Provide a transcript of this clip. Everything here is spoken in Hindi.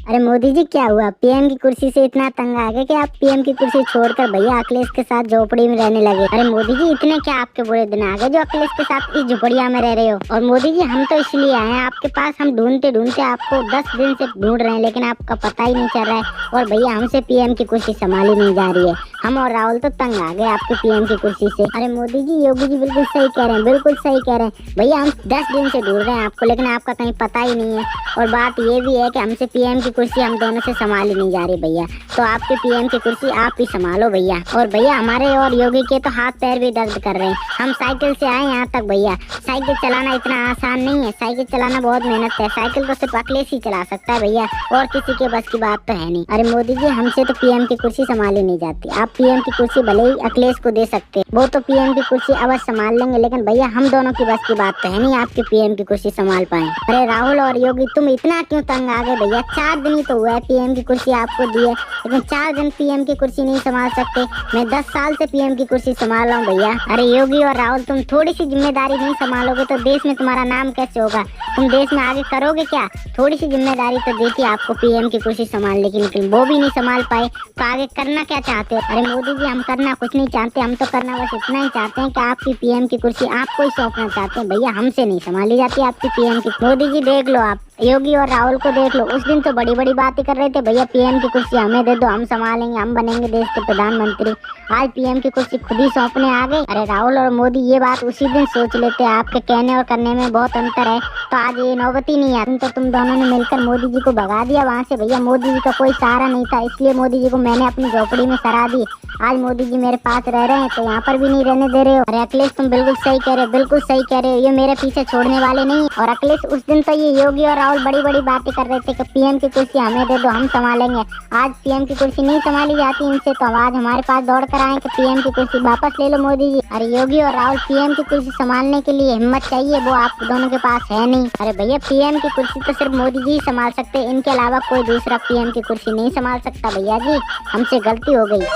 अरे मोदी जी क्या हुआ, पीएम की कुर्सी से इतना तंग आ गए कि आप पीएम की कुर्सी छोड़कर भैया अखिलेश के साथ झोपड़ी में रहने लगे। अरे मोदी जी इतने क्या आपके बुरे दिन आ गए जो अखिलेश के साथ इस झोपड़िया में रह रहे हो। और मोदी जी हम तो इसलिए आए हैं आपके पास, हम ढूंढते ढूंढते आपको 10 दिन से ढूंढ रहे हैं लेकिन आपका पता ही नहीं चल रहा है। और भैया हमसे पीएम की कुर्सी संभाली नहीं जा रही है, हम और राहुल तो तंग आ गए आपके पीएम की कुर्सी से। अरे मोदी जी योगी जी बिल्कुल सही कह रहे हैं, बिल्कुल सही कह रहे हैं भैया, हम 10 दिन से ढूंढ रहे हैं आपको लेकिन आपका कहीं पता ही नहीं है। और बात ये भी है कि हमसे पीएम की कुर्सी हम दोनों से संभाली नहीं जा रही भैया, तो आपके पीएम की कुर्सी आप ही संभालो भैया। और भैया हमारे और योगी के तो हाथ पैर भी दर्द कर रहे हैं, हम साइकिल से आए यहाँ तक भैया। साइकिल चलाना इतना आसान नहीं है, साइकिल चलाना बहुत मेहनत है, साइकिल तो सिर्फ अखिलेश ही चला सकता है भैया, और किसी के बस की बात तो है नहीं। अरे मोदी जी हमसे तो पीएम की कुर्सी संभाली नहीं जाती, आप पीएम की कुर्सी भले ही अखिलेश को दे सकते हैं, वो तो पीएम की कुर्सी अवश्य संभाल लेंगे, लेकिन भैया हम दोनों की बस की बात तो है नहीं आपके पीएम की कुर्सी संभाल पाए। अरे राहुल और योगी तुम इतना क्यों तंग आ गए भैया, 4 दिन ही तो हुआ है पीएम की कुर्सी आपको दी है, लेकिन 4 दिन पीएम की कुर्सी नहीं संभाल सकते। मैं 10 साल से पीएम की कुर्सी संभाल रहा हूँ भैया। अरे योगी और राहुल तुम थोड़ी सी जिम्मेदारी नहीं संभालोगे तो देश में तुम्हारा नाम कैसे होगा, तुम देश में आगे करोगे क्या। थोड़ी सी जिम्मेदारी तो देती आपको पीएम की कुर्सी संभालने की, लेकिन वो भी नहीं संभाल पाए, तो आगे करना क्या चाहते हो। अरे मोदी जी हम करना कुछ नहीं चाहते, हम तो करना बस इतना ही चाहते हैं कि आपकी पीएम की कुर्सी आपको ही सौंपना चाहते हैं भैया, हमसे नहीं संभाली जाती आपकी पीएम की। मोदी जी देख लो, आप योगी और राहुल को देख लो, उस दिन तो बड़ी बड़ी बातें कर रहे थे भैया पीएम की कुर्सी हमें दे दो, हम संभालेंगे, हम बनेंगे देश के प्रधानमंत्री। आज पीएम की कुर्सी खुद ही सौंपने आ गए। अरे राहुल और मोदी ये बात उसी दिन सोच लेते, आपके कहने और करने में बहुत अंतर है, तो आज ये नौबत ही नहीं आती। तो तुम दोनों ने मिलकर मोदी जी को भगा दिया वहाँ से भैया, मोदी जी का कोई सहारा नहीं था, इसलिए मोदी जी को मैंने अपनी झोपड़ी में सरा दी। आज मोदी जी मेरे पास रह रहे हैं तो यहाँ पर भी नहीं रहने दे रहे हो। अरे अखिलेश तुम बिल्कुल सही कह रहे हो, बिल्कुल सही कह रहे हो, ये मेरे पीछे छोड़ने वाले नहीं। और अखिलेश उस दिन तो ये योगी और राहुल बड़ी बड़ी बातें कर रहे थे कि पीएम की कुर्सी हमें दे दो, हम संभालेंगे। आज पीएम की कुर्सी नहीं संभाली जाती इनसे, तो आज हमारे पास दौड़ कर आए कि पीएम की कुर्सी वापस ले लो मोदी जी। अरे योगी और राहुल पीएम की कुर्सी संभालने के लिए हिम्मत चाहिए, वो आप दोनों के पास है नहीं। अरे भैया पीएम की कुर्सी तो सिर्फ मोदी जी संभाल सकते, इनके अलावा कोई दूसरा पीएम की कुर्सी नहीं संभाल सकता भैया जी, हमसे गलती हो गई।